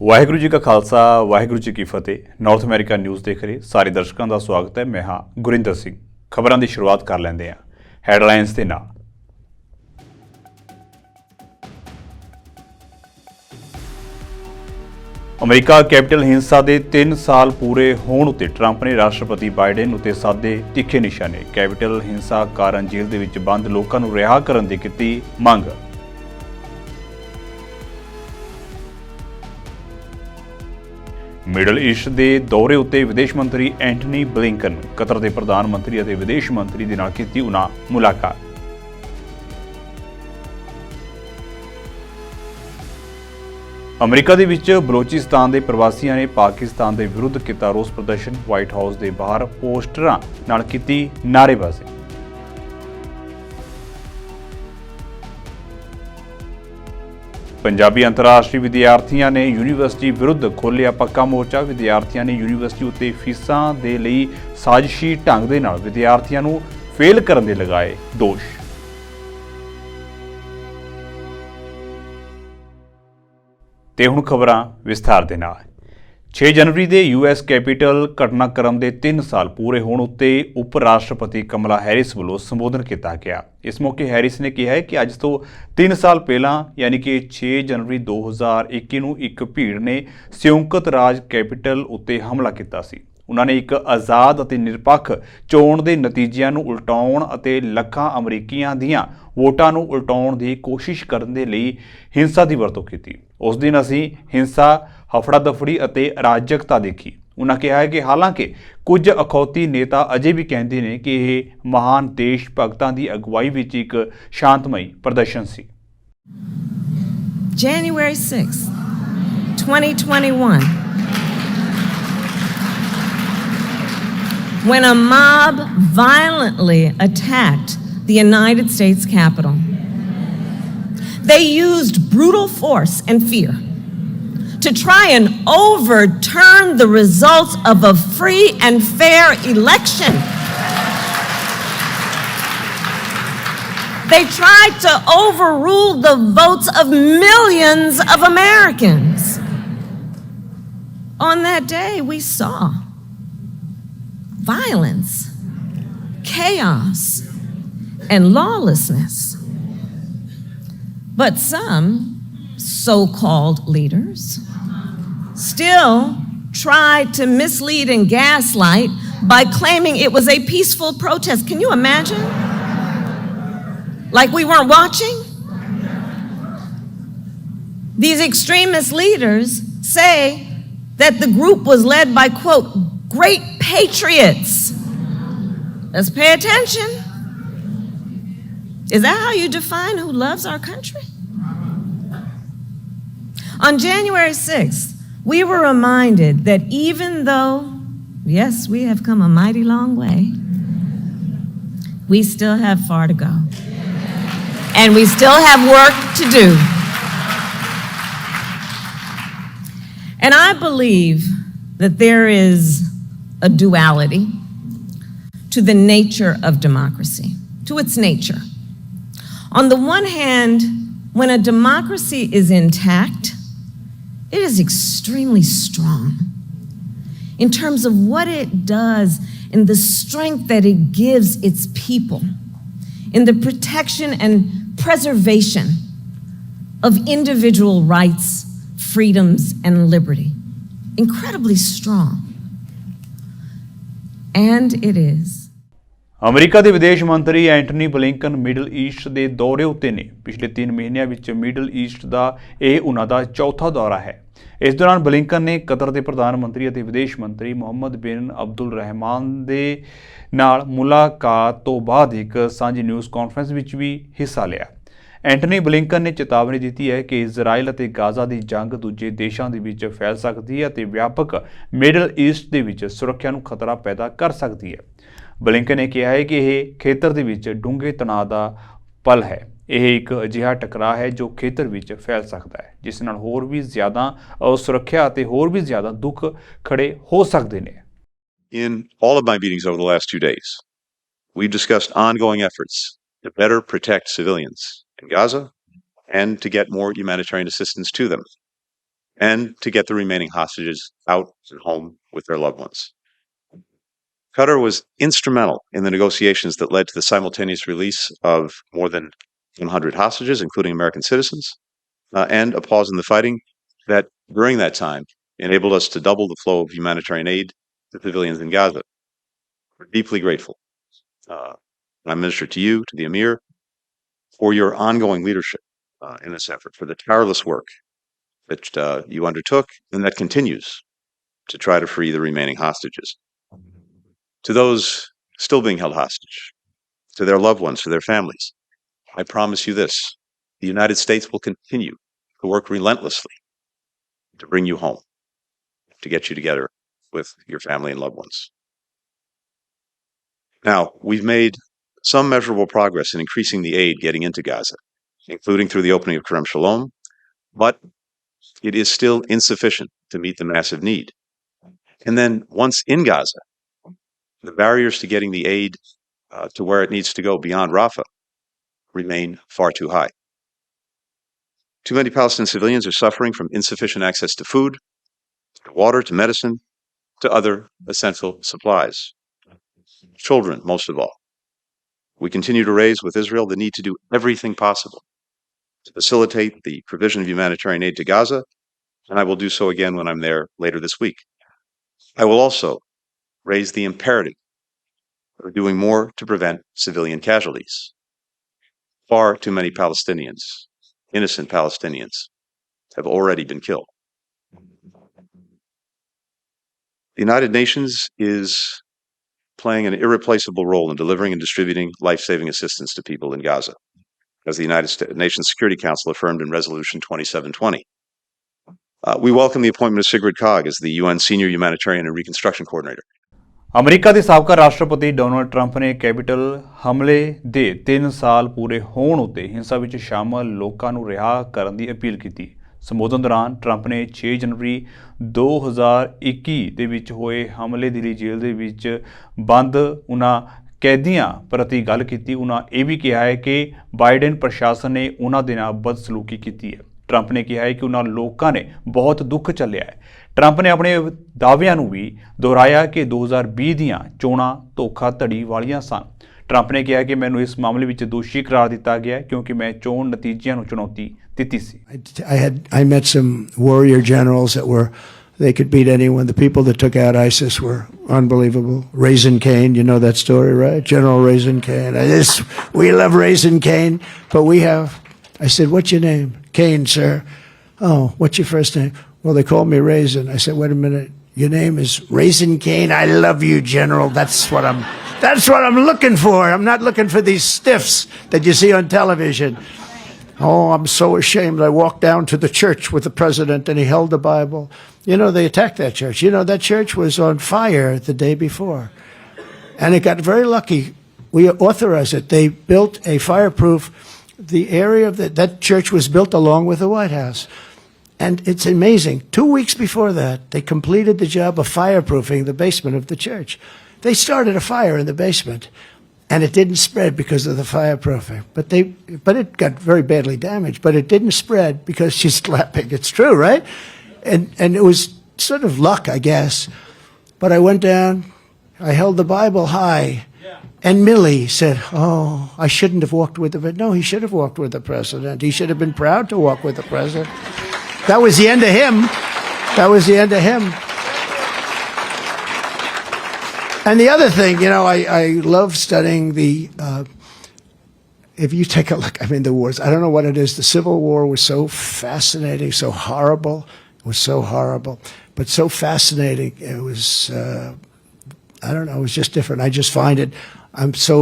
ਵਾਹਿਗੁਰੂ ਜੀ ਕਾ ਖਾਲਸਾ ਵਾਹਿਗੁਰੂ ਜੀ ਕੀ ਫਤਿਹ। North America news ਦੇਖ ਰਹੇ ਸਾਰੇ ਦਰਸ਼ਕਾਂ ਦਾ ਸਵਾਗਤ ਹੈ। ਮੈਂ ਹਾਂ ਗੁਰਿੰਦਰ ਸਿੰਘ। ਖਬਰਾਂ ਦੀ ਸ਼ੁਰੂਆਤ ਕਰ ਲੈਂਦੇ ਹਾਂ ਹੈਡਲਾਈਨਸ ਦੇ ਨਾਲ। ਅਮਰੀਕਾ ਕੈਪੀਟਲ ਹਿੰਸਾ ਦੇ 3 ਸਾਲ ਪੂਰੇ ਹੋਣ ਉੱਤੇ ਟਰੰਪ ਨੇ ਰਾਸ਼ਟਰਪਤੀ ਬਾਈਡਨ ਉੱਤੇ ਸਾਧੇ ਤਿੱਖੇ ਨਿਸ਼ਾਨੇ। ਕੈਪੀਟਲ ਹਿੰਸਾ ਕਾਰਨ ਜੇਲ੍ਹ ਦੇ ਵਿੱਚ ਬੰਦ ਲੋਕਾਂ ਨੂੰ ਰਿਹਾ ਕਰਨ ਦੀ ਕੀਤੀ ਮੰਗ। ਮਿਡਲ ਈਸਟ ਦੇ ਦੌਰੇ ਉੱਤੇ ਵਿਦੇਸ਼ ਮੰਤਰੀ ਐਂਟਨੀ ਬਲਿੰਕਨ ਕਤਰ ਦੇ ਪ੍ਰਧਾਨ ਮੰਤਰੀ ਅਤੇ ਵਿਦੇਸ਼ ਮੰਤਰੀ ਦੇ ਨਾਲ ਕੀਤੀ ਉਹਨਾਂ ਮੁਲਾਕਾਤ। ਅਮਰੀਕਾ ਦੇ ਵਿੱਚ ਬਲੋਚਿਸਤਾਨ ਦੇ ਪ੍ਰਵਾਸੀਆਂ ਨੇ ਪਾਕਿਸਤਾਨ ਦੇ ਵਿਰੁੱਧ ਕੀਤਾ ਰੋਸ ਪ੍ਰਦਰਸ਼ਨ। ਵਾਈਟ ਹਾਊਸ ਦੇ ਬਾਹਰ ਪੋਸਟਰਾਂ ਨਾਲ ਕੀਤੀ ਨਾਅਰੇਬਾਜ਼ੀ। ਪੰਜਾਬੀ ਅੰਤਰਰਾਸ਼ਟਰੀ ਵਿਦਿਆਰਥੀਆਂ ਨੇ ਯੂਨੀਵਰਸਿਟੀ ਵਿਰੁੱਧ ਖੋਲ੍ਹਿਆ ਪੱਕਾ ਮੋਰਚਾ। ਵਿਦਿਆਰਥੀਆਂ ਨੇ ਯੂਨੀਵਰਸਿਟੀ ਉੱਤੇ ਫੀਸਾਂ ਦੇ ਲਈ ਸਾਜ਼ਿਸ਼ੀ ਢੰਗ ਦੇ ਨਾਲ ਵਿਦਿਆਰਥੀਆਂ ਨੂੰ ਫੇਲ ਕਰਨ ਦੇ ਲਗਾਏ ਦੋਸ਼। ਤੇ ਹੁਣ ਖਬਰਾਂ ਵਿਸਥਾਰ ਦੇ ਨਾਲ। 6 ਜਨਵਰੀ ਦੇ ਯੂਐਸ ਕੈਪੀਟਲ ਘਟਨਾਕ੍ਰਮ ਦੇ 3 ਸਾਲ ਪੂਰੇ ਹੋਣ ਉੱਤੇ ਉਪ ਰਾਸ਼ਟਰਪਤੀ ਕਮਲਾ ਹੈਰਿਸ ਵੱਲੋਂ ਸੰਬੋਧਨ ਕੀਤਾ ਗਿਆ। ਇਸ ਮੌਕੇ ਹੈਰਿਸ ਨੇ ਕਿਹਾ ਹੈ ਕਿ ਅੱਜ ਤੋਂ 3 ਸਾਲ ਪਹਿਲਾਂ ਯਾਨੀ ਕਿ 6 ਜਨਵਰੀ 2021 ਨੂੰ ਇੱਕ ਭੀੜ ਨੇ ਸੰਯੁਕਤ ਰਾਜ ਕੈਪੀਟਲ ਉੱਤੇ ਹਮਲਾ ਕੀਤਾ ਸੀ। ਉਹਨਾਂ ਨੇ ਇੱਕ ਆਜ਼ਾਦ ਅਤੇ ਨਿਰਪੱਖ ਚੋਣ ਦੇ ਨਤੀਜਿਆਂ ਨੂੰ ਉਲਟਾਉਣ ਅਤੇ ਲੱਖਾਂ ਅਮਰੀਕੀਆਂ ਦੀਆਂ ਵੋਟਾਂ ਨੂੰ ਉਲਟਾਉਣ ਦੀ ਕੋਸ਼ਿਸ਼ ਕਰਨ ਦੇ ਲਈ ਹਿੰਸਾ ਦੀ ਵਰਤੋਂ ਕੀਤੀ। ਉਸ ਦਿਨ ਅਸੀਂ ਹਿੰਸਾ, ਹਫੜਾ ਦਫੜੀ ਅਤੇ ਅਰਾਜਕਤਾ ਦੇਖੀ। ਉਹਨਾਂ ਕਿਹਾ ਹੈ ਕਿ ਹਾਲਾਂਕਿ ਕੁਝ ਅਖੌਤੀ ਨੇਤਾ ਅਜੇ ਵੀ ਕਹਿੰਦੇ ਨੇ ਕਿ ਇਹ ਮਹਾਨ ਦੇਸ਼ ਭਗਤਾਂ ਦੀ ਅਗਵਾਈ ਵਿੱਚ ਇੱਕ ਸ਼ਾਂਤਮਈ ਪ੍ਰਦਰਸ਼ਨ ਸੀ। January 6, 2021, when a mob violently attacked the United States Capitol. They used brutal force and fear to try and overturn the results of a free and fair election. They tried to overrule the votes of millions of Americans. On that day, we saw violence, chaos, and lawlessness. But some so-called leaders still tried to mislead and gaslight by claiming it was a peaceful protest. Can you imagine? Like we weren't watching? These extremist leaders say that the group was led by, quote, great patriots. Let's pay attention. Is that how you define who loves our country? On January 6th, we were reminded that even though, yes, we have come a mighty long way, we still have far to go. And we still have work to do. And I believe that there is a duality to the nature of democracy, to its nature. On the one hand, when a democracy is intact, it is extremely strong in terms of what it does and the strength that it gives its people in the protection and preservation of individual rights, freedoms, and liberty. Incredibly strong. And it is. America ਦੇ ਵਿਦੇਸ਼ ਮੰਤਰੀ Antony Blinken middle East ਦੇ ਦੌਰੇ ਉੱਤੇ ਨੇ। ਪਿਛਲੇ 3 ਮਹੀਨਿਆਂ ਵਿੱਚ ਮਿਡਲ ਈਸਟ ਦਾ ਇਹ ਉਹਨਾਂ ਦਾ ਚੌਥਾ ਦੌਰਾ ਹੈ। ਇਸ ਦੌਰਾਨ ਬਲਿੰਕਨ ਨੇ ਕਤਰ ਦੇ ਪ੍ਰਧਾਨ ਮੰਤਰੀ ਅਤੇ ਵਿਦੇਸ਼ ਮੰਤਰੀ ਮੁਹੰਮਦ ਬਿਨ ਅਬਦੁਲ ਰਹਿਮਾਨ ਦੇ ਨਾਲ ਮੁਲਾਕਾਤ ਤੋਂ ਬਾਅਦ ਇੱਕ ਸਾਂਝੀ ਨਿਊਜ਼ ਕਾਨਫਰੰਸ ਵਿੱਚ ਵੀ ਹਿੱਸਾ ਲਿਆ। ਐਂਟਨੀ ਬਲਿੰਕਨ ਨੇ ਚੇਤਾਵਨੀ ਦਿੱਤੀ ਹੈ ਕਿ ਇਜ਼ਰਾਈਲ ਅਤੇ ਗਾਜ਼ਾ ਦੀ ਜੰਗ ਦੂਜੇ ਦੇਸ਼ਾਂ ਦੇ ਵਿੱਚ ਫੈਲ ਸਕਦੀ ਹੈ ਅਤੇ ਵਿਆਪਕ ਮਿਡਲ ਈਸਟ ਦੇ ਵਿੱਚ ਸੁਰੱਖਿਆ ਨੂੰ ਖਤਰਾ ਪੈਦਾ ਕਰ ਸਕਦੀ ਹੈ। ਬਲਿੰਕਨ ਨੇ ਕਿਹਾ ਹੈ ਕਿ ਇਹ ਖੇਤਰ ਦੇ ਵਿੱਚ ਡੂੰਘੇ ਤਣਾਅ ਦਾ ਪਲ ਹੈ। ਇਹ ਇੱਕ ਅਜਿਹਾ ਟਕਰਾਅ ਹੈ ਜੋ ਖੇਤਰ ਵਿੱਚ ਫੈਲ ਸਕਦਾ ਹੈ, ਜਿਸ ਨਾਲ ਹੋਰ ਵੀ ਜ਼ਿਆਦਾ ਅਸੁਰੱਖਿਆ ਅਤੇ ਹੋਰ ਵੀ ਜ਼ਿਆਦਾ ਦੁੱਖ ਖੜੇ ਹੋ ਸਕਦੇ ਨੇ। In all of my meetings over the last 2 days, we've discussed ongoing efforts to better protect civilians in Gaza and to get more humanitarian assistance to them. and to get the remaining hostages out and home with their loved ones. Qatar was instrumental in the negotiations that led to the simultaneous release of more than 100 hostages, including American citizens, and a pause in the fighting that, during that time, enabled us to double the flow of humanitarian aid to civilians in Gaza. We're deeply grateful, Prime Minister, to you, to the Emir, for your ongoing leadership in this effort, for the tireless work that you undertook and that continues to try to free the remaining hostages. To those still being held hostage, to their loved ones, to their families, I promise you this: the United States will continue to work relentlessly to bring you home, to get you together with your family and loved ones. Now, we've made some measurable progress in increasing the aid getting into Gaza, including through the opening of Kerem Shalom, but it is still insufficient to meet the massive need. And then once in Gaza, the barriers to getting the aid to where it needs to go beyond Rafah remain far too high. Too many Palestinian civilians are suffering from insufficient access to food, to water, to medicine, to other essential supplies. Children, most of all. We continue to raise with Israel the need to do everything possible to facilitate the provision of humanitarian aid to Gaza, and I will do so again when I'm there later this week. I will also raise the imperative of doing more to prevent civilian casualties. Far too many Palestinians, innocent Palestinians, have already been killed. The United Nations is playing an irreplaceable role in delivering and distributing life-saving assistance to people in Gaza, as the United Nations Security Council affirmed in Resolution 2720. We welcome the appointment of Sigrid Kaag as the UN Senior Humanitarian and Reconstruction Coordinator. America ਦੇ ਸਾਬਕਾ ਰਾਸ਼ਟਰਪਤੀ Donald Trump ਨੇ capital ਹਮਲੇ ਦੇ 3 ਸਾਲ ਪੂਰੇ ਹੋਣ ਉੱਤੇ ਹਿੰਸਾ ਵਿੱਚ ਸ਼ਾਮਲ ਲੋਕਾਂ ਨੂੰ ਰਿਹਾ ਕਰਨ ਦੀ ਅਪੀਲ ਕੀਤੀ। ਸੰਬੋਧਨ ਦੌਰਾਨ ਟਰੰਪ ਨੇ 6 ਜਨਵਰੀ 2021 ਦੇ ਵਿੱਚ ਹੋਏ ਹਮਲੇ ਦਿੱਲੀ ਜੇਲ੍ਹ ਦੇ ਵਿੱਚ ਬੰਦ ਉਹਨਾਂ ਕੈਦੀਆਂ ਪ੍ਰਤੀ ਗੱਲ ਕੀਤੀ। ਉਹਨਾਂ ਇਹ ਵੀ ਕਿਹਾ ਹੈ ਕਿ ਬਾਈਡਨ ਪ੍ਰਸ਼ਾਸਨ ਨੇ ਉਹਨਾਂ ਦੇ ਨਾਲ ਬਦਸਲੂਕੀ ਕੀਤੀ ਹੈ। ਟਰੰਪ ਨੇ ਕਿਹਾ ਹੈ ਕਿ ਉਹਨਾਂ ਲੋਕਾਂ ਨੇ ਬਹੁਤ ਦੁੱਖ ਝੱਲਿਆ ਹੈ। ਟਰੰਪ ਨੇ ਆਪਣੇ ਦਾਅਵਿਆਂ ਨੂੰ ਵੀ ਦੁਹਰਾਇਆ ਕਿ 2020 ਦੀਆਂ ਚੋਣਾਂ ਧੋਖਾਧੜੀ ਵਾਲੀਆਂ ਸਨ। ਟਰੰਪ ਨੇ ਕਿਹਾ ਕਿ ਮੈਨੂੰ ਇਸ ਮਾਮਲੇ ਵਿੱਚ ਦੋਸ਼ੀ ਕਰਾਰ ਦਿੱਤਾ ਗਿਆ ਕਿਉਂਕਿ ਮੈਂ ਚੋਣ ਨਤੀਜਿਆਂ ਨੂੰ ਚੁਣੌਤੀ ਦਿੱਤੀ ਸੀ। I met some warrior generals that they could beat anyone. The people that took out ISIS were unbelievable. Raisin Cain, you know that story, right? General Raisin Cain. We love Raisin Cain, but I said, what's your name? Cain, sir. Oh, what's your first name? Well, they called me Raisin. I said, wait a minute. Your name is Raisin Cain. I love you, General. That's what I'm looking for. I'm not looking for these stiffs that you see on television. Oh, I'm so ashamed. I walked down to the church with the president and he held the Bible. You know, they attacked that church. You know, that church was on fire the day before. And it got very lucky. We authorized it. They built a fireproof, the area of that church was built along with the White House. And it's amazing. 2 weeks before that, they completed the job of fireproofing the basement of the church. They started a fire in the basement, and it didn't spread because of the fireproofing. But it got very badly damaged. But it didn't spread because she's clapping. It's true, right? And it was sort of luck, I guess. But I went down. I held the Bible high. And Millie said, oh, I shouldn't have walked with the president. No, he should have walked with the president. He should have been proud to walk with the president. That was the end of him. That was the end of him. And the other thing, you know, I love studying if you take a look, I mean, the wars, I don't know what it is. The Civil War was so fascinating, so horrible. It was so horrible, but so fascinating. It was, I don't know, it was just different. I just find it, I'm so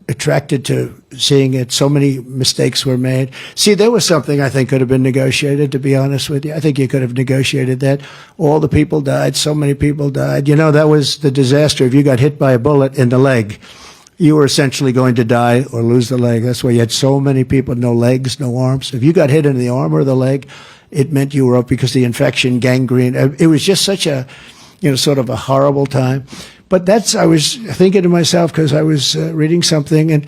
attracted to seeing it. So many mistakes were made. See, there was something I think could have been negotiated, to be honest with you. I think you could have negotiated that. All the people died. So many people died. You know, that was the disaster. If you got hit by a bullet in the leg, you were essentially going to die or lose the leg. That's why you had so many people, no legs, no arms. If you got hit in the arm or the leg, it meant you were up because the infection, gangrene. It was just such a, you know, sort of a horrible time. But I was thinking to myself, because I was reading something, and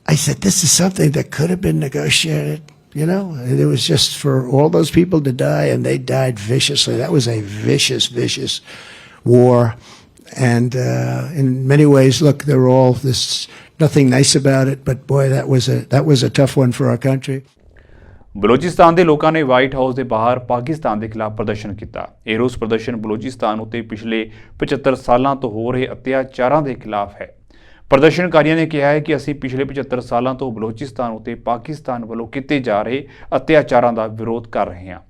I said, this is something that could have been negotiated. You know, it was just for all those people to die, and they died viciously. That was a vicious, vicious war. And in many ways, look, there were all this, nothing nice about it, but boy, that was a tough one for our country. Balochistan ਦੇ ਲੋਕਾਂ ਨੇ white house ਦੇ ਬਾਹਰ ਪਾਕਿਸਤਾਨ ਦੇ ਖਿਲਾਫ ਪ੍ਰਦਰਸ਼ਨ ਕੀਤਾ। ਇਹ ਰੋਸ ਪ੍ਰਦਰਸ਼ਨ ਬਲੋਚਿਸਤਾਨ ਉੱਤੇ ਪਿਛਲੇ 75 ਸਾਲਾਂ ਤੋਂ ਹੋ ਰਹੇ ਅਤਿਆਚਾਰਾਂ ਦੇ ਖਿਲਾਫ ਹੈ। ਪ੍ਰਦਰਸ਼ਨਕਾਰੀਆਂ ਨੇ ਕਿਹਾ ਹੈ ਕਿ ਅਸੀਂ ਪਿਛਲੇ 75 ਸਾਲਾਂ ਤੋਂ ਬਲੋਚਿਸਤਾਨ ਉੱਤੇ ਪਾਕਿਸਤਾਨ ਵੱਲੋਂ ਕੀਤੇ ਜਾ ਰਹੇ ਅਤਿਆਚਾਰਾਂ ਦਾ ਵਿਰੋਧ ਕਰ ਰਹੇ ਹਾਂ।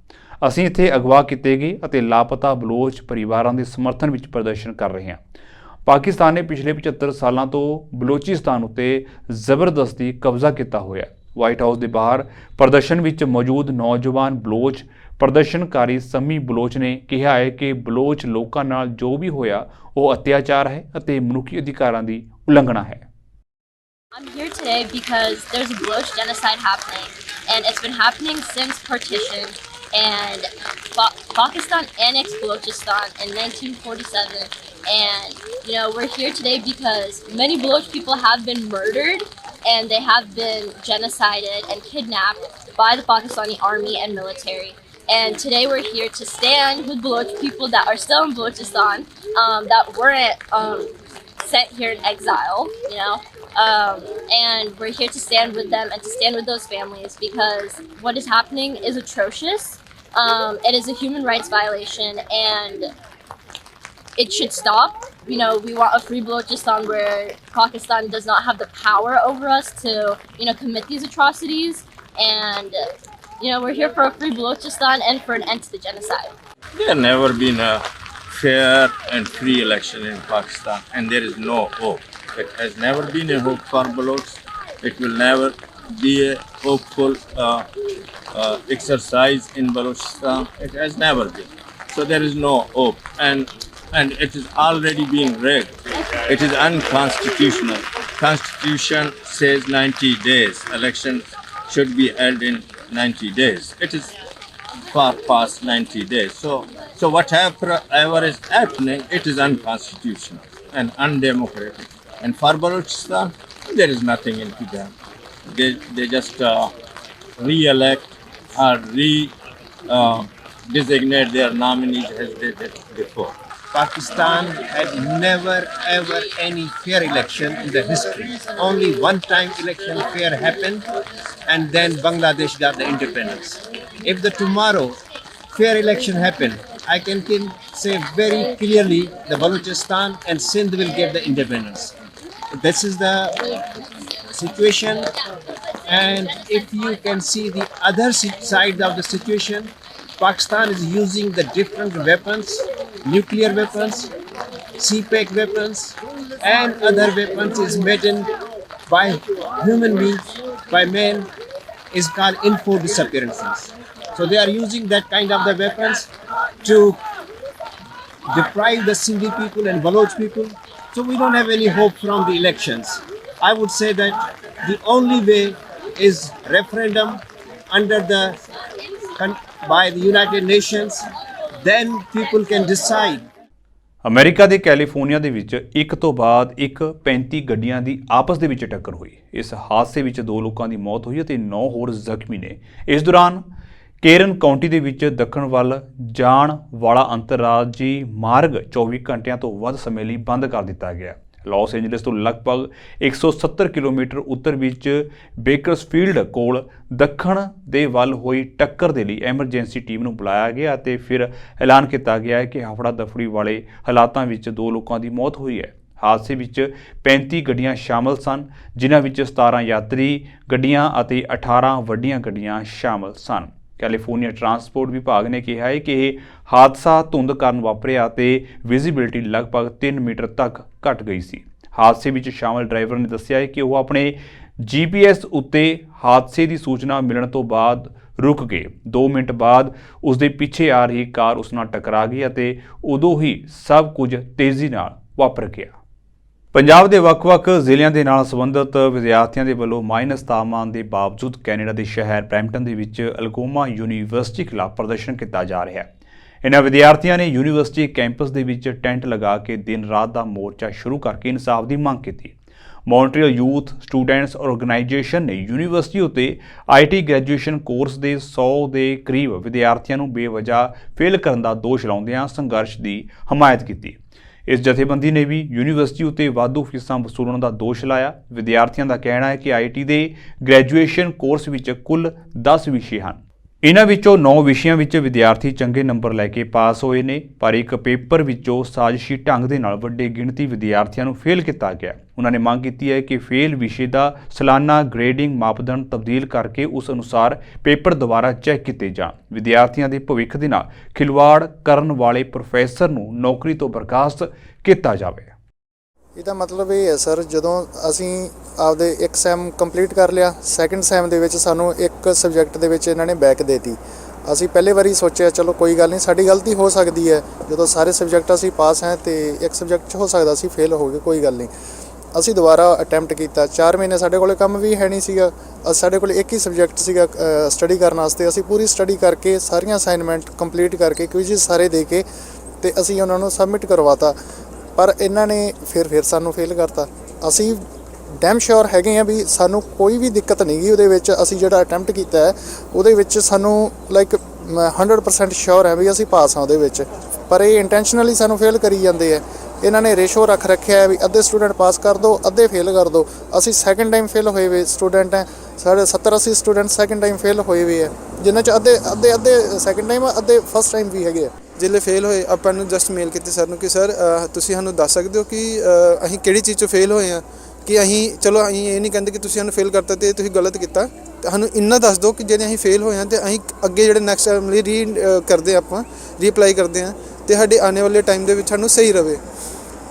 ਅਸੀਂ ਇੱਥੇ ਅਗਵਾ ਕੀਤੇ ਗਏ ਅਤੇ ਲਾਪਤਾ ਬਲੋਚ ਪਰਿਵਾਰਾਂ ਦੇ ਸਮਰਥਨ ਵਿੱਚ ਪ੍ਰਦਰਸ਼ਨ ਕਰ ਰਹੇ ਹਾਂ। ਪਾਕਿਸਤਾਨ ਨੇ ਪਿਛਲੇ 75 ਸਾਲਾਂ ਤੋਂ ਬਲੋਚਿਸਤਾਨ ਉੱਤੇ ਜ਼ਬਰਦਸਤੀ ਕਬਜ਼ਾ ਕੀਤਾ ਹੋਇਆ। ਵਾਈਟ ਹਾਊਸ ਦੇ ਬਾਹਰ ਪ੍ਰਦਰਸ਼ਨ ਵਿੱਚ ਮੌਜੂਦ ਨੌਜਵਾਨ ਬਲੋਚ ਪ੍ਰਦਰਸ਼ਨਕਾਰੀ ਸਮੀ ਬਲੋਚ ਨੇ ਕਿਹਾ ਹੈ ਕਿ ਬਲੋਚ ਲੋਕਾਂ ਨਾਲ ਜੋ ਵੀ ਹੋਇਆ ਉਹ ਅਤਿਆਚਾਰ ਹੈ ਅਤੇ ਮਨੁੱਖੀ ਅਧਿਕਾਰਾਂ ਦੀ ਉਲੰਘਣਾ ਹੈ। I'm here today because there's a Baloch genocide happening, and it's been happening since partition. And Pakistan annexed Balochistan in 1947, and we're here today because many Baloch people have been murdered, and they have been genocided and kidnapped by the Pakistani army and military. And today we're here to stand with Baloch people that are still in Balochistan, that weren't sent here in exile, and we're here to stand with them and to stand with those families because what is happening is atrocious. It is a human rights violation, and it should stop. We want a free Balochistan where Pakistan does not have the power over us to, commit these atrocities. And, we're here for a free Balochistan and for an end to the genocide. There never been a fair and free election in Pakistan, and there is no hope. It has never been a hope for Balochs. It will never be a hopeful exercise in Balochistan. It has never been. So there is no hope, and it is already being rigged. It is unconstitutional. Constitution says 90 days. Election should be held in 90 days. It is far past 90 days. So whatever is happening, it is unconstitutional and undemocratic. And for Balochistan, there is nothing into them. They just re-elect or designate their nominees as they did before. Pakistan had never ever any fair election in the history. Only one time election fair happened, and then Bangladesh got the independence. If tomorrow fair election happened, I can say very clearly the Balochistan and Sindh will get the independence. This is the situation, and if you can see the other side of the situation, Pakistan is using the different weapons, nuclear weapons, CPEC weapons, and other weapons is made by human beings, by men, is called info disappearances. So they are using that kind of the weapons to deprive the Sindhi people and Baloch people. So we don't have any hope from the elections. I would say that the only way is referendum under by the United Nations. Then people can decide. America ਦੇ California ਦੇ ਵਿੱਚ ਇੱਕ ਤੋਂ ਬਾਅਦ ਇੱਕ 35 ਗੱਡੀਆਂ ਦੀ ਆਪਸ ਦੇ ਵਿੱਚ ਟੱਕਰ ਹੋਈ। ਇਸ ਹਾਦਸੇ ਵਿੱਚ 2 ਲੋਕਾਂ ਦੀ ਮੌਤ ਹੋਈ ਅਤੇ 9 ਹੋਰ ਜ਼ਖਮੀ ਨੇ। ਇਸ ਦੌਰਾਨ ਕੇਰਨ ਕਾਉਂਟੀ ਦੇ ਵਿੱਚ ਦੱਖਣ ਵੱਲ ਜਾਣ ਵਾਲਾ ਅੰਤਰਰਾਜੀ ਮਾਰਗ 24 ਘੰਟਿਆਂ ਤੋਂ ਵੱਧ ਸਮੇਂ ਲਈ ਬੰਦ ਕਰ ਦਿੱਤਾ ਗਿਆ। ਲਾਸ ਏਂਜਲਸ ਤੋਂ ਲਗਭਗ 170 ਕਿਲੋਮੀਟਰ ਉੱਤਰ ਵਿੱਚ ਬੇਕਰਸਫੀਲਡ ਕੋਲ ਦੱਖਣ ਦੇ ਵੱਲ ਹੋਈ ਟੱਕਰ ਦੇ ਲਈ ਐਮਰਜੈਂਸੀ ਟੀਮ ਨੂੰ ਬੁਲਾਇਆ ਗਿਆ ਅਤੇ ਫਿਰ ਐਲਾਨ ਕੀਤਾ ਗਿਆ ਕਿ ਹਫੜਾ ਦਫੜੀ ਵਾਲੇ ਹਾਲਾਤਾਂ ਵਿੱਚ 2 ਲੋਕਾਂ ਦੀ ਮੌਤ ਹੋਈ ਹੈ। ਹਾਦਸੇ ਵਿੱਚ 35 ਗੱਡੀਆਂ ਸ਼ਾਮਲ ਸਨ, ਜਿਨ੍ਹਾਂ ਵਿੱਚ 17 ਯਾਤਰੀ ਗੱਡੀਆਂ ਅਤੇ 18 ਵੱਡੀਆਂ ਗੱਡੀਆਂ ਸ਼ਾਮਲ ਸਨ। ਕੈਲੀਫੋਰਨੀਆ ਟਰਾਂਸਪੋਰਟ ਵਿਭਾਗ ਨੇ ਕਿਹਾ ਹੈ ਕਿ ਇਹ ਹਾਦਸਾ ਧੁੰਦ ਕਾਰਨ ਵਾਪਰਿਆ ਅਤੇ ਵਿਜ਼ਿਬਿਲਿਟੀ ਲਗਭਗ 3 ਮੀਟਰ ਤੱਕ ਘਟ ਗਈ ਸੀ। ਹਾਦਸੇ ਵਿੱਚ ਸ਼ਾਮਲ ਡਰਾਈਵਰ ਨੇ ਦੱਸਿਆ ਹੈ ਕਿ ਉਹ ਆਪਣੇ GPS ਉੱਤੇ ਹਾਦਸੇ ਦੀ ਸੂਚਨਾ ਮਿਲਣ ਤੋਂ ਬਾਅਦ ਰੁਕ ਗਏ। 2 ਮਿੰਟ ਬਾਅਦ ਉਸ ਦੇ ਪਿੱਛੇ ਆ ਰਹੀ ਕਾਰ ਉਸ ਨਾਲ ਟਕਰਾ ਗਈ ਅਤੇ ਉਦੋਂ ਹੀ ਸਭ ਕੁਝ ਤੇਜ਼ੀ ਨਾਲ ਵਾਪਰ ਗਿਆ। ਪੰਜਾਬ ਦੇ ਵੱਖ-ਵੱਖ ਜ਼ਿਲ੍ਹਿਆਂ ਦੇ ਨਾਲ ਸੰਬੰਧਿਤ ਵਿਦਿਆਰਥੀਆਂ ਦੇ ਵੱਲੋਂ ਮਾਈਨਸ ਤਾਪਮਾਨ ਦੇ ਬਾਵਜੂਦ ਕੈਨੇਡਾ ਦੇ ਸ਼ਹਿਰ ਬਰੈਂਪਟਨ ਦੇ ਵਿੱਚ ਅਲਗੋਮਾ ਯੂਨੀਵਰਸਿਟੀ ਖਿਲਾਫ ਪ੍ਰਦਰਸ਼ਨ ਕੀਤਾ ਜਾ ਰਿਹਾ ਹੈ। ਇਹਨਾਂ ਵਿਦਿਆਰਥੀਆਂ ਨੇ ਯੂਨੀਵਰਸਿਟੀ ਕੈਂਪਸ ਦੇ ਵਿੱਚ ਟੈਂਟ ਲਗਾ ਕੇ ਦਿਨ ਰਾਤ ਦਾ ਮੋਰਚਾ ਸ਼ੁਰੂ ਕਰਕੇ ਇਨਸਾਫ ਦੀ ਮੰਗ ਕੀਤੀ। ਮੌਂਟਰੀਅਲ ਯੂਥ ਸਟੂਡੈਂਟਸ ਆਰਗੇਨਾਈਜੇਸ਼ਨ ਨੇ ਯੂਨੀਵਰਸਿਟੀ ਉੱਤੇ IT ਗ੍ਰੈਜੂਏਸ਼ਨ ਕੋਰਸ ਦੇ 100 ਦੇ ਕਰੀਬ ਵਿਦਿਆਰਥੀਆਂ ਨੂੰ ਬੇਵਜ੍ਹਾ ਫੇਲ ਕਰਨ ਦਾ ਦੋਸ਼ ਲਾਉਂਦਿਆਂ ਸੰਘਰਸ਼ ਦੀ ਹਮਾਇਤ ਕੀਤੀ। ਇਸ ਜਥੇਬੰਦੀ ਨੇ ਵੀ ਯੂਨੀਵਰਸਿਟੀ ਉੱਤੇ ਵਾਧੂ ਫੀਸਾਂ ਵਸੂਲਣ ਦਾ ਦੋਸ਼ ਲਾਇਆ। ਵਿਦਿਆਰਥੀਆਂ ਦਾ ਕਹਿਣਾ ਹੈ ਕਿ IT ਦੇ ਗ੍ਰੈਜੂਏਸ਼ਨ ਕੋਰਸ ਵਿੱਚ ਕੁੱਲ 10 ਵਿਸ਼ੇ ਹਨ। ਇਨ੍ਹਾਂ ਵਿੱਚੋਂ 9 ਵਿਸ਼ਿਆਂ ਵਿੱਚ ਵਿਦਿਆਰਥੀ ਚੰਗੇ ਨੰਬਰ ਲੈ ਕੇ ਪਾਸ ਹੋਏ ਨੇ, ਪਰ ਇੱਕ ਪੇਪਰ ਵਿੱਚੋਂ ਸਾਜ਼ਿਸ਼ੀ ਢੰਗ ਦੇ ਨਾਲ ਵੱਡੀ ਗਿਣਤੀ ਵਿਦਿਆਰਥੀਆਂ ਨੂੰ ਫੇਲ ਕੀਤਾ ਗਿਆ। ਉਹਨਾਂ ਨੇ ਮੰਗ ਕੀਤੀ ਹੈ ਕਿ ਫੇਲ ਵਿਸ਼ੇ ਦਾ ਸਾਲਾਨਾ ਗ੍ਰੇਡਿੰਗ ਮਾਪਦੰਡ ਤਬਦੀਲ ਕਰਕੇ ਉਸ ਅਨੁਸਾਰ ਪੇਪਰ ਦੁਬਾਰਾ ਚੈੱਕ ਕੀਤੇ ਜਾਣ। ਵਿਦਿਆਰਥੀਆਂ ਦੇ ਭਵਿੱਖ ਦੇ ਨਾਲ ਖਿਲਵਾੜ ਕਰਨ ਵਾਲੇ ਪ੍ਰੋਫੈਸਰ ਨੂੰ ਨੌਕਰੀ ਤੋਂ ਬਰਖਾਸਤ ਕੀਤਾ ਜਾਵੇ। ਇਹਦਾ ਮਤਲਬ ਇਹ ਹੈ ਸਰ, ਜਦੋਂ ਅਸੀਂ ਆਪਦੇ ਇੱਕ ਸੈਮ ਕੰਪਲੀਟ ਕਰ ਲਿਆ, ਸੈਕਿੰਡ ਸੈਮ ਦੇ ਵਿੱਚ ਸਾਨੂੰ ਇੱਕ ਸਬਜੈਕਟ ਦੇ ਵਿੱਚ ਇਹਨਾਂ ਨੇ ਬੈਕ ਦੇਤੀ। ਅਸੀਂ ਪਹਿਲੇ ਵਾਰੀ ਸੋਚਿਆ ਚਲੋ ਕੋਈ ਗੱਲ ਨਹੀਂ, ਸਾਡੀ ਗਲਤੀ ਹੋ ਸਕਦੀ ਹੈ, ਜਦੋਂ ਸਾਰੇ ਸਬਜੈਕਟ ਅਸੀਂ ਪਾਸ ਹੈ ਤੇ ਇੱਕ ਸਬਜੈਕਟ 'ਚ ਹੋ ਸਕਦਾ ਅਸੀਂ ਫੇਲ ਹੋ ਗਏ, ਕੋਈ ਗੱਲ ਨਹੀਂ। ਅਸੀਂ ਦੁਬਾਰਾ ਅਟੈਂਪਟ ਕੀਤਾ। 4 ਮਹੀਨੇ ਸਾਡੇ ਕੋਲ ਕੰਮ ਵੀ ਹੈ ਨਹੀਂ ਸੀਗਾ, ਸਾਡੇ ਕੋਲ ਇੱਕ ਹੀ ਸਬਜੈਕਟ ਸੀਗਾ ਸਟੱਡੀ ਕਰਨ ਵਾਸਤੇ। ਅਸੀਂ ਪੂਰੀ ਸਟੱਡੀ ਕਰਕੇ ਸਾਰੀਆਂ ਅਸਾਈਨਮੈਂਟ ਕੰਪਲੀਟ ਕਰਕੇ ਕੁਇਜ਼ਸ ਸਾਰੇ ਦੇ ਕੇ ਤੇ ਅਸੀਂ ਉਹਨਾਂ ਨੂੰ ਸਬਮਿਟ ਕਰਵਾਤਾ, ਪਰ ਇਹਨਾਂ ਨੇ ਫਿਰ ਸਾਨੂੰ ਫੇਲ ਕਰਤਾ। ਅਸੀਂ ਡੈਮ ਸ਼ੋਰ ਹੈਗੇ ਆ ਵੀ ਸਾਨੂੰ ਕੋਈ ਵੀ ਦਿੱਕਤ ਨਹੀਂ ਗਈ ਉਹਦੇ ਵਿੱਚ। ਅਸੀਂ ਜਿਹੜਾ ਅਟੈਂਪਟ ਕੀਤਾ ਹੈ ਉਹਦੇ ਵਿੱਚ ਸਾਨੂੰ ਲਾਈਕ 100% ਸ਼ੋਰ ਹੈ ਵੀ ਅਸੀਂ ਪਾਸ ਹਾਂ ਉਹਦੇ ਵਿੱਚ, ਪਰ ਇਹ ਇੰਟੈਂਸ਼ਨਲੀ ਸਾਨੂੰ ਫੇਲ ਕਰੀ ਜਾਂਦੇ ਆ। ਇਹਨਾਂ ਨੇ ਰੇਸ਼ੋ ਰੱਖ ਰੱਖਿਆ ਹੈ ਵੀ ਅੱਧੇ ਸਟੂਡੈਂਟ ਪਾਸ ਕਰ ਦਿਓ, ਅੱਧੇ ਫੇਲ ਕਰ ਦਿਓ। ਅਸੀਂ ਸੈਕਿੰਡ ਟਾਈਮ ਫੇਲ ਹੋਏ ਹੋਏ ਸਟੂਡੈਂਟ ਹੈ, ਸਾਡੇ 70-80 ਸਟੂਡੈਂਟ ਸੈਕਿੰਡ ਟਾਈਮ ਫੇਲ ਹੋਏ ਹੋਏ ਹੈ, ਜਿਨ੍ਹਾਂ 'ਚ ਅੱਧੇ ਸੈਕਿੰਡ ਟਾਈਮ ਅੱਧੇ ਫਸਟ ਟਾਈਮ ਵੀ ਹੈਗੇ ਆ। ਜਿੱਲੇ ਫੇਲ ਹੋਏ ਆਪਾਂ ਨੂੰ ਜਸਟ ਮੇਲ ਕੀਤੀ ਸਰ ਨੂੰ ਕਿ ਸਰ ਤੁਸੀਂ ਸਾਨੂੰ ਦੱਸ ਸਕਦੇ ਹੋ ਕਿ ਅਸੀਂ ਕਿਹੜੀ ਚੀਜ਼ 'ਚੋਂ ਫੇਲ ਹੋਏ ਹਾਂ, ਕਿ ਅਸੀਂ ਚਲੋ ਅਸੀਂ ਇਹ ਨਹੀਂ ਕਹਿੰਦੇ ਕਿ ਤੁਸੀਂ ਸਾਨੂੰ ਫੇਲ ਕਰਤਾ ਅਤੇ ਤੁਸੀਂ ਗਲਤ ਕੀਤਾ, ਸਾਨੂੰ ਇੰਨਾ ਦੱਸ ਦਿਓ ਕਿ ਜਿਹੜੇ ਅਸੀਂ ਫੇਲ ਹੋਏ ਹਾਂ ਅਤੇ ਅਸੀਂ ਅੱਗੇ ਜਿਹੜੇ ਨੈਕਸਟ ਟਾਈਮ ਲਈ ਕਰਦੇ ਆਪਾਂ ਰੀਅਪਲਾਈ ਕਰਦੇ ਹਾਂ ਅਤੇ ਸਾਡੇ ਆਉਣ ਵਾਲੇ ਟਾਈਮ ਦੇ ਵਿੱਚ ਸਾਨੂੰ ਸਹੀ ਰਵੇ।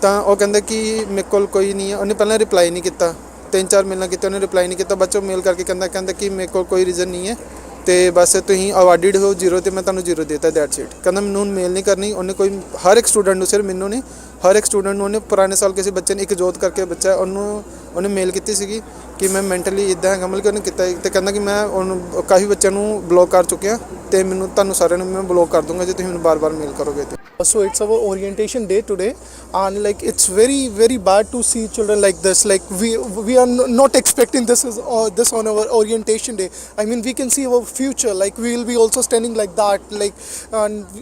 ਤਾਂ ਉਹ ਕਹਿੰਦਾ ਕਿ ਮੇਰੇ ਕੋਲ ਕੋਈ ਨਹੀਂ ਹੈ। ਉਹਨੇ ਪਹਿਲਾਂ ਰਿਪਲਾਈ ਨਹੀਂ ਕੀਤਾ, 3-4 ਮੇਲਾਂ ਕੀਤੇ, ਉਹਨੇ ਰਿਪਲਾਈ ਨਹੀਂ ਕੀਤਾ। ਬਾਅਦ 'ਚੋਂ ਮੇਲ ਕਰਕੇ ਕਹਿੰਦਾ ਕਿ ਮੇਰੇ ਕੋਲ ਕੋਈ ਰੀਜ਼ਨ ਨਹੀਂ ਹੈ ਅਤੇ ਬਸ ਤੁਸੀਂ ਅਵਾਰਡਿਡ ਹੋ 0 ਅਤੇ ਮੈਂ ਤੁਹਾਨੂੰ 0 ਦੇਤਾ, ਦੈਟਸ ਇਟ। ਕਹਿੰਦਾ ਮੈਨੂੰ ਹੁਣ ਮੇਲ ਨਹੀਂ ਕਰਨੀ। ਉਹਨੇ ਕੋਈ ਹਰ ਇੱਕ ਸਟੂਡੈਂਟ ਨੂੰ, ਸਿਰਫ ਮੈਨੂੰ ਨਹੀਂ, ਹਰ ਇੱਕ ਸਟੂਡੈਂਟ ਨੂੰ ਉਹਨੇ ਪੁਰਾਣੇ ਸਾਲ ਕਿਸੇ ਬੱਚੇ ਨੇ, ਇੱਕ ਜੋਤ ਕਰਕੇ ਬੱਚਾ, ਉਹਨੇ ਮੇਲ ਕੀਤੀ ਸੀਗੀ ਕਿ ਮੈਂ ਮੈਂਟਲੀ ਇੱਦਾਂ ਹੈਗਾ, ਮਤਲਬ ਕਿ ਉਹਨੇ ਕੀਤਾ ਅਤੇ ਕਹਿੰਦਾ ਕਿ ਮੈਂ ਉਹਨੂੰ ਕਾਫੀ ਬੱਚਿਆਂ ਨੂੰ ਬਲੌਕ ਕਰ ਚੁੱਕਿਆ ਅਤੇ ਮੈਨੂੰ ਤੁਹਾਨੂੰ ਸਾਰਿਆਂ ਨੂੰ ਮੈਂ ਬਲੌਕ ਕਰ ਦੂੰਗਾ ਜੇ ਤੁਸੀਂ ਮੈਨੂੰ ਬਾਰ-ਬਾਰ ਮੇਲ ਕਰੋਗੇ ਤਾਂ। So it's our orientation day today, and like it's very bad to see children like this. Like we are not expecting this on our orientation day. I mean, we can see our future. Like we will be also standing like that. Like, and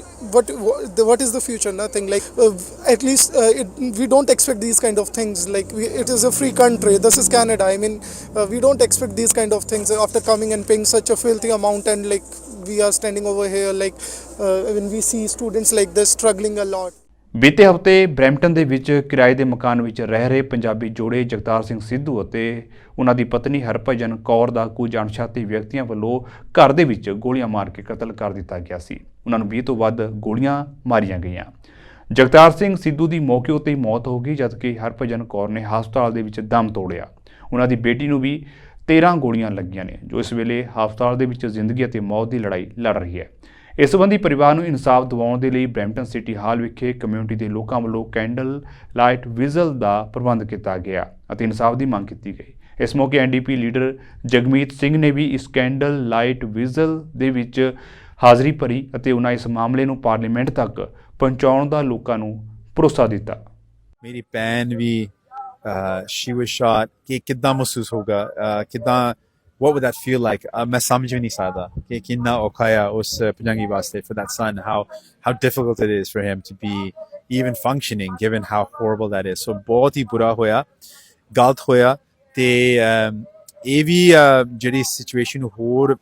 what is the future? Nothing. Like at least we don't expect these kind of things. Like it is a free country. This is Canada. I mean, we don't expect these kind of things after coming and paying such a filthy amount, and like we are standing over here like when we see students like this struggling a lot. ਬੀਤੇ ਹਫ਼ਤੇ Brampton ਦੇ ਵਿੱਚ ਕਿਰਾਏ ਦੇ ਮਕਾਨ ਵਿੱਚ ਰਹਿ ਰਹੇ ਪੰਜਾਬੀ ਜੋੜੇ ਜਗਤਾਰ ਸਿੰਘ ਸਿੱਧੂ ਅਤੇ ਉਹਨਾਂ ਦੀ ਪਤਨੀ ਹਰਭਜਨ ਕੌਰ ਦਾ ਕੁਝ ਅਣਛਾਤੇ ਵਿਅਕਤੀਆਂ ਵੱਲੋਂ ਘਰ ਦੇ ਵਿੱਚ ਗੋਲੀਆਂ ਮਾਰ ਕੇ ਕਤਲ ਕਰ ਦਿੱਤਾ ਗਿਆ ਸੀ। ਉਹਨਾਂ ਨੂੰ 20 ਤੋਂ ਵੱਧ ਗੋਲੀਆਂ ਮਾਰੀਆਂ ਗਈਆਂ। ਜਗਤਾਰ ਸਿੰਘ ਸਿੱਧੂ ਦੀ ਮੌਕੇ ਉੱਤੇ ਹੀ ਮੌਤ ਹੋ ਗਈ, ਜਦਕਿ ਹਰਭਜਨ ਕੌਰ ਨੇ ਹਸਪਤਾਲ ਦੇ ਵਿੱਚ ਦਮ ਤੋੜਿਆ। ਉਹਨਾਂ ਦੀ ਬੇਟੀ ਨੂੰ ਵੀ 13 ਗੋਲੀਆਂ ਲੱਗੀਆਂ ਨੇ, ਜੋ ਇਸ ਵੇਲੇ ਹਸਪਤਾਲ ਦੇ ਵਿੱਚ ਜ਼ਿੰਦਗੀ ਅਤੇ ਮੌਤ ਦੀ ਲੜਾਈ ਲੜ ਰਹੀ ਹੈ। ਇਸ ਸੰਬੰਧੀ ਪਰਿਵਾਰ ਨੂੰ ਇਨਸਾਫ ਦਿਵਾਉਣ ਦੇ ਲਈ ਬਰੈਂਪਟਨ ਸਿਟੀ ਹਾਲ ਵਿਖੇ ਕਮਿਊਨਿਟੀ ਦੇ ਲੋਕਾਂ ਵੱਲੋਂ ਕੈਂਡਲ ਲਾਈਟ ਵਿਜ਼ਲ ਦਾ ਪ੍ਰਬੰਧ ਕੀਤਾ ਗਿਆ ਅਤੇ ਇਨਸਾਫ ਦੀ ਮੰਗ ਕੀਤੀ ਗਈ। ਇਸ ਮੌਕੇ NDP ਲੀਡਰ ਜਗਮੀਤ ਸਿੰਘ ਨੇ ਵੀ ਇਸ ਕੈਂਡਲ ਲਾਈਟ ਵਿਜ਼ਲ ਦੇ ਵਿੱਚ ਹਾਜ਼ਰੀ ਭਰੀ ਅਤੇ ਉਹਨਾਂ ਇਸ ਮਾਮਲੇ ਨੂੰ ਪਾਰਲੀਮੈਂਟ ਤੱਕ ਪਹੁੰਚਾਉਣ ਦਾ ਲੋਕਾਂ ਨੂੰ ਭਰੋਸਾ ਦਿੱਤਾ। ਮੇਰੀ ਭੈਣ ਵੀ she was shot, ਕਿ ਕਿੱਦਾਂ ਮਹਿਸੂਸ ਹੋਗਾ, ਕਿੱਦਾਂ what would that feel like? ਮੈਂ ਸਮਝ ਵੀ ਨਹੀਂ ਸਕਦਾ ਕਿ ਕਿੰਨਾ ਔਖਾ ਆ ਉਸ ਭਜੰਗੀ ਵਾਸਤੇ, for that son, how difficult it is for him to be even functioning given how horrible that is. So ਬਹੁਤ ਹੀ ਬੁਰਾ ਹੋਇਆ, ਗਲਤ ਹੋਇਆ ਤੇ ਇਹ ਵੀ ਜਿਹੜੀ ਸਿਚੁਏਸ਼ਨ ਹੋਰ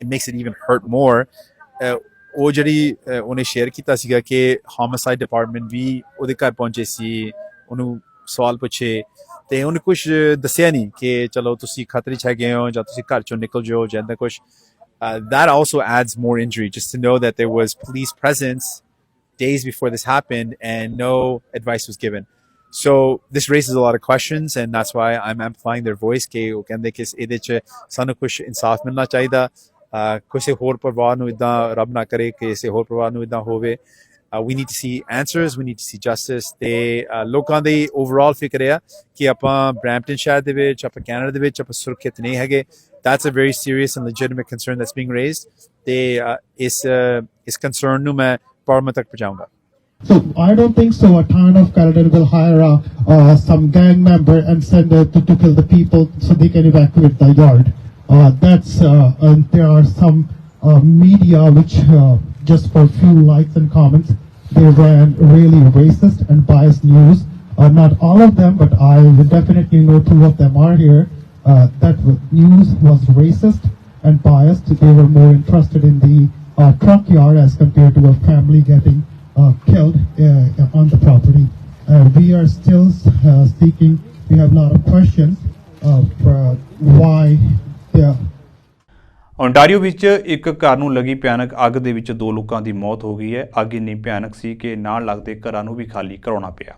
it makes it even hurt more. ਉਹ ਜਿਹੜੀ ਉਹਨੇ ਸ਼ੇਅਰ ਕੀਤਾ ਸੀਗਾ ਕਿ ਹੋਮਿਸਾਈਡ ਡਿਪਾਰਟਮੈਂਟ ਵੀ ਉਹਦੇ ਘਰ ਪਹੁੰਚੇ ਸੀ, ਉਹਨੂੰ ਸਵਾਲ ਪੁੱਛੇ ਤੇ ਉਹਨੇ ਕੁਛ ਦੱਸਿਆ ਨਹੀਂ ਕਿ ਚਲੋ ਤੁਸੀਂ ਖਤਰੇ 'ਚ ਹੈਗੇ ਹੋ ਜਾਂ ਤੁਸੀਂ ਘਰ ਚੋਂ ਨਿਕਲ ਜਾਓ ਜਾਂ ਇੱਦਾਂ ਕੁਛ। That also adds more injury, just to know that there was police presence days before this happened and no advice was given. So this raises a lot of questions, and that's why I'm amplifying their voice ਕਿ ਉਹ ਕਹਿੰਦੇ ਕਿ ਇਹਦੇ 'ਚ ਸਾਨੂੰ ਕੁਛ ਇਨਸਾਫ ਮਿਲਣਾ ਚਾਹੀਦਾ। ਕਿਸੇ ਹੋਰ ਪਰਿਵਾਰ ਨੂੰ ਇੱਦਾਂ ਰੱਬ ਨਾ ਕਰੇ ਕਿ ਕਿਸੇ ਹੋਰ ਪਰਿਵਾਰ ਨੂੰ ਇੱਦਾਂ ਹੋਵੇ। We need to see answers, we need to see justice ਤੇ ਲੋਕਾਂ ਦੀ ਓਵਰਆਲ ਫਿਕਰ ਆ ਕਿ ਆਪਾਂ ਬਰੈਂਪਟਨ ਸ਼ਹਿਰ ਦੇ ਵਿੱਚ, ਆਪਾਂ ਕੈਨੇਡਾ ਦੇ ਵਿੱਚ ਆਪਾਂ ਸੁਰੱਖਿਅਤ ਨਹੀਂ ਹੈਗੇ। That's a very serious and legitimate concern that's being raised ਤੇ ਇਸ concern ਨੂੰ ਮੈਂ ਪਾਰਲੀਮੈਂਟ ਤੱਕ ਪਹੁੰਚਾਊਂਗਾ। So I don't think so. A town of Caledon will hire some gang member and send it to kill the people so they can evacuate the yard. And there are some media which just for a few likes and comments, they ran really racist and biased news. Not all of them, but I would definitely know 2 of them are here. That news was racist and biased. They were more interested in the truck yard as compared to a family getting killed on the property. We are still seeking. We have a lot of questions for why the Ontario ਵਿੱਚ ਇੱਕ ਘਰ ਨੂੰ ਲੱਗੀ ਭਿਆਨਕ ਅੱਗ ਦੇ ਵਿੱਚ 2 ਲੋਕਾਂ ਦੀ ਮੌਤ ਹੋ ਗਈ ਹੈ। ਅੱਗ ਇੰਨੀ ਭਿਆਨਕ ਸੀ ਕਿ ਨਾਲ ਲੱਗਦੇ ਘਰਾਂ ਨੂੰ ਵੀ ਖਾਲੀ ਕਰਾਉਣਾ ਪਿਆ।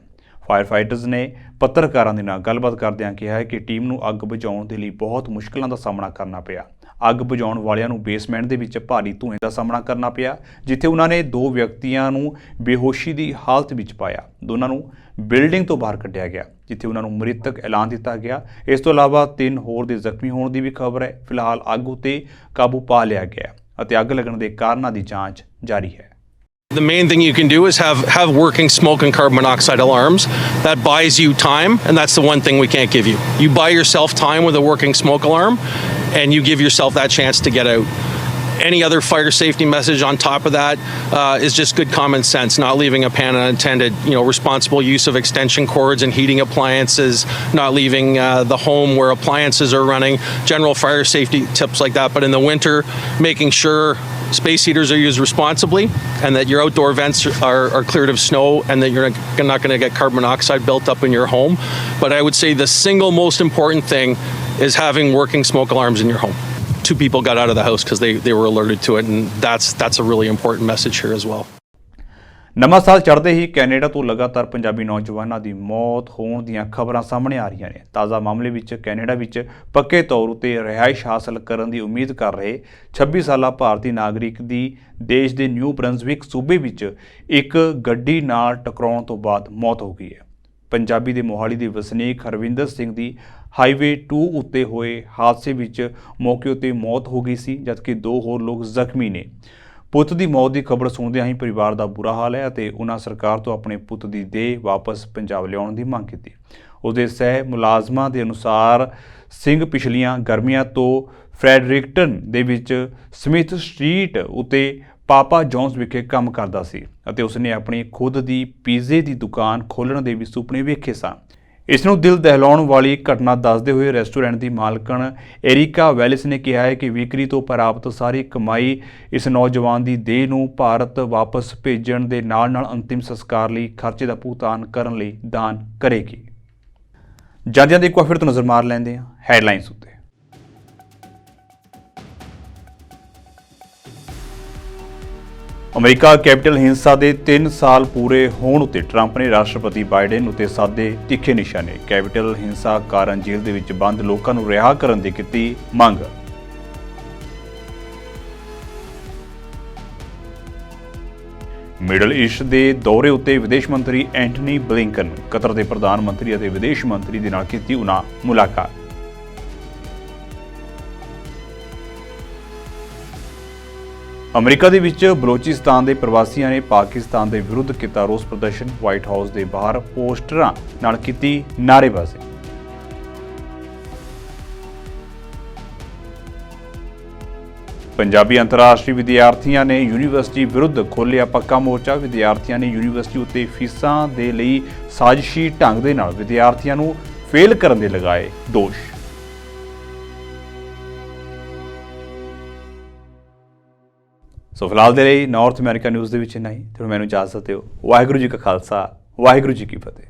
ਫਾਇਰ ਫਾਈਟਰਸ ਨੇ ਪੱਤਰਕਾਰਾਂ ਦੇ ਨਾਲ ਗੱਲਬਾਤ ਕਰਦਿਆਂ ਕਿਹਾ ਹੈ ਕਿ ਟੀਮ ਨੂੰ ਅੱਗ ਬੁਝਾਉਣ ਦੇ ਲਈ ਬਹੁਤ ਮੁਸ਼ਕਲਾਂ ਦਾ ਸਾਹਮਣਾ ਕਰਨਾ ਪਿਆ। ਅੱਗ ਬੁਝਾਉਣ ਵਾਲਿਆਂ ਨੂੰ ਬੇਸਮੈਂਟ ਦੇ ਵਿੱਚ ਭਾਰੀ ਧੂਏ ਦਾ ਸਾਹਮਣਾ ਕਰਨਾ ਪਿਆ, ਜਿੱਥੇ ਉਹਨਾਂ ਨੇ 2 ਵਿਅਕਤੀਆਂ ਨੂੰ ਬੇਹੋਸ਼ੀ ਦੀ ਹਾਲਤ ਵਿੱਚ ਪਾਇਆ। ਦੋਨਾਂ ਨੂੰ ਬਿਲਡਿੰਗ ਤੋਂ ਬਾਹਰ ਕੱਢਿਆ ਗਿਆ, ਜਿੱਥੇ ਉਹਨਾਂ ਨੂੰ ਮ੍ਰਿਤਕ ਐਲਾਨ ਦਿੱਤਾ ਗਿਆ। ਇਸ ਤੋਂ ਇਲਾਵਾ 3 ਹੋਰ ਦੇ ਜ਼ਖਮੀ ਹੋਣ ਦੀ ਵੀ ਖਬਰ ਹੈ। ਫਿਲਹਾਲ ਅੱਗ ਉੱਤੇ ਕਾਬੂ ਪਾ ਲਿਆ ਗਿਆ ਅਤੇ ਅੱਗ ਲੱਗਣ ਦੇ ਕਾਰਨਾਂ ਦੀ ਜਾਂਚ ਜਾਰੀ ਹੈ। The main thing you can do is have working smoke and carbon monoxide alarms. That buys you time, and that's the one thing we can't give you. You buy yourself time with a working smoke alarm, and you give yourself that chance to get out. Any other fire safety message on top of that is just good common sense, not leaving a pan unattended, responsible use of extension cords and heating appliances, not leaving the home where appliances are running, general fire safety tips like that. But in the winter, making sure space heaters are used responsibly and that your outdoor vents are cleared of snow and that you're not going to get carbon monoxide built up in your home. But I would say the single most important thing is having working smoke alarms in your home. 2 people got out of the house because they were alerted to it, and that's a really important message here as well. ਨਵਾਂ ਸਾਲ ਚੜ੍ਹਦੇ ਹੀ Canada ਤੋਂ ਲਗਾਤਾਰ ਪੰਜਾਬੀ ਨੌਜਵਾਨਾਂ ਦੀ ਮੌਤ ਹੋਣ ਦੀਆਂ ਖਬਰਾਂ ਸਾਹਮਣੇ ਆ ਰਹੀਆਂ ਨੇ। ਤਾਜ਼ਾ ਮਾਮਲੇ ਵਿੱਚ ਕੈਨੇਡਾ ਵਿੱਚ ਪੱਕੇ ਤੌਰ ਉਤੇ ਰਿਹਾਇਸ਼ ਹਾਸਲ ਕਰਨ ਦੀ ਉਮੀਦ ਕਰ ਰਹੇ 26 ਸਾਲਾ ਭਾਰਤੀ ਨਾਗਰਿਕ ਦੀ ਦੇਸ਼ ਦੇ ਨਿਊ ਬਰੰਜ਼ਵਿਕ ਸੂਬੇ ਵਿੱਚ ਇੱਕ ਗੱਡੀ ਨਾਲ ਟਕਰਾਉਣ ਤੋਂ ਬਾਅਦ ਮੌਤ ਹੋ ਗਈ ਹੈ। ਪੰਜਾਬੀ ਦੇ ਮੋਹਾਲੀ ਦੇ ਵਸਨੀਕ ਹਰਵਿੰਦਰ ਸਿੰਘ ਦੀ ਹਾਈਵੇ 2 ਉੱਤੇ ਹੋਏ ਹਾਦਸੇ ਵਿੱਚ ਮੌਕੇ ਉੱਤੇ ਮੌਤ ਹੋ ਗਈ ਸੀ, ਜਦਕਿ 2 ਹੋਰ ਲੋਕ ਜ਼ਖਮੀ ਨੇ। ਪੁੱਤ ਦੀ ਮੌਤ ਦੀ ਖਬਰ ਸੁਣਦਿਆਂ ਹੀ ਪਰਿਵਾਰ ਦਾ ਬੁਰਾ ਹਾਲ ਹੈ ਅਤੇ ਉਹਨਾਂ ਸਰਕਾਰ ਤੋਂ ਆਪਣੇ ਪੁੱਤ ਦੀ ਦੇਹ ਵਾਪਸ ਪੰਜਾਬ ਲਿਆਉਣ ਦੀ ਮੰਗ ਕੀਤੀ। ਉਹਦੇ ਸਹਿ ਮੁਲਾਜ਼ਮਾਂ ਦੇ ਅਨੁਸਾਰ ਸਿੰਘ ਪਿਛਲੀਆਂ ਗਰਮੀਆਂ ਤੋਂ ਫਰੈਡਰਿਕਟਨ ਦੇ ਵਿੱਚ ਸਮਿਥ ਸਟਰੀਟ ਉੱਤੇ ਪਾਪਾ ਜੌਨਸ ਵਿਖੇ ਕੰਮ ਕਰਦਾ ਸੀ ਅਤੇ ਉਸਨੇ ਆਪਣੀ ਖੁਦ ਦੀ ਪੀਜ਼ੇ ਦੀ ਦੁਕਾਨ ਖੋਲ੍ਹਣ ਦੇ ਵੀ ਸੁਪਨੇ ਵੇਖੇ ਸਨ। ਇਸ ਨੂੰ ਦਿਲ ਦਹਿਲਾਉਣ ਵਾਲੀ ਘਟਨਾ ਦੱਸਦੇ ਹੋਏ ਰੈਸਟੋਰੈਂਟ ਦੀ ਮਾਲਕਣ ਏਰਿਕਾ ਵੈਲਿਸ ਨੇ ਕਿਹਾ ਹੈ ਕਿ ਵਿਕਰੀ ਤੋਂ ਪ੍ਰਾਪਤ ਸਾਰੀ ਕਮਾਈ ਇਸ ਨੌਜਵਾਨ ਦੀ ਦੇਹ ਨੂੰ ਭਾਰਤ ਵਾਪਸ ਭੇਜਣ ਦੇ ਨਾਲ-ਨਾਲ ਅੰਤਿਮ ਸੰਸਕਾਰ ਲਈ ਖਰਚੇ ਦਾ ਭੁਗਤਾਨ ਕਰਨ ਲਈ ਦਾਨ ਕਰੇਗੀ। ਜਾਂਦਿਆਂ ਦੇ ਇੱਕ ਵਾਰ ਫਿਰ ਤੋਂ ਨਜ਼ਰ ਮਾਰ ਲੈਂਦੇ ਹਾਂ ਹੈਡਲਾਈਨਸ ਉੱਤੇ। ਅਮਰੀਕਾ ਕੈਪੀਟਲ ਹਿੰਸਾ ਦੇ 3 ਸਾਲ ਪੂਰੇ ਹੋਣ ਉੱਤੇ ਟਰੰਪ ਨੇ ਰਾਸ਼ਟਰਪਤੀ ਬਾਈਡਨ ਉੱਤੇ ਸਾਧੇ ਤਿੱਖੇ ਨਿਸ਼ਾਨੇ। ਕੈਪੀਟਲ ਹਿੰਸਾ ਕਾਰਨ ਜੇਲ੍ਹ ਦੇ ਵਿੱਚ ਬੰਦ ਲੋਕਾਂ ਨੂੰ ਰਿਹਾ ਕਰਨ ਦੀ ਕੀਤੀ ਮੰਗ। ਮਿਡਲ ਈਸਟ ਦੇ ਦੌਰੇ ਉੱਤੇ ਵਿਦੇਸ਼ ਮੰਤਰੀ ਐਂਟਨੀ ਬਲਿੰਕਨ ਕਤਰ ਦੇ ਪ੍ਰਧਾਨ ਮੰਤਰੀ ਅਤੇ ਵਿਦੇਸ਼ ਮੰਤਰੀ ਦੇ ਨਾਲ ਕੀਤੀ ਉਹਨਾਂ ਮੁਲਾਕਾਤ। ਅਮਰੀਕਾ ਦੇ ਵਿੱਚ ਬਲੋਚਿਸਤਾਨ ਦੇ ਪ੍ਰਵਾਸੀਆਂ ਨੇ ਪਾਕਿਸਤਾਨ ਦੇ ਵਿਰੁੱਧ ਕੀਤਾ ਰੋਸ ਪ੍ਰਦਰਸ਼ਨ। ਵਾਈਟ ਹਾਊਸ ਦੇ ਬਾਹਰ ਪੋਸਟਰਾਂ ਨਾਲ ਕੀਤੀ ਨਾਅਰੇਬਾਜ਼ੀ। ਪੰਜਾਬੀ ਅੰਤਰਰਾਸ਼ਟਰੀ ਵਿਦਿਆਰਥੀਆਂ ਨੇ ਯੂਨੀਵਰਸਿਟੀ ਵਿਰੁੱਧ ਖੋਲ੍ਹਿਆ ਪੱਕਾ ਮੋਰਚਾ। ਵਿਦਿਆਰਥੀਆਂ ਨੇ ਯੂਨੀਵਰਸਿਟੀ ਉੱਤੇ ਫੀਸਾਂ ਦੇ ਲਈ ਸਾਜ਼ਿਸ਼ੀ ਢੰਗ ਦੇ ਨਾਲ ਵਿਦਿਆਰਥੀਆਂ ਨੂੰ ਫੇਲ ਕਰਨ ਦੇ ਲਗਾਏ ਦੋਸ਼। ਸੋ ਫਿਲਹਾਲ ਦੇ ਲਈ ਨਾਰਥ ਅਮਰੀਕਾ ਨਿਊਜ਼ ਦੇ ਵਿੱਚ ਇੰਨਾ ਹੀ। ਤੇ ਮੈਨੂੰ ਇਜਾਜ਼ਤ ਦਿਓ। ਵਾਹਿਗੁਰੂ ਜੀ ਕਾ ਖਾਲਸਾ, ਵਾਹਿਗੁਰੂ ਜੀ ਕੀ ਫਤਿਹ।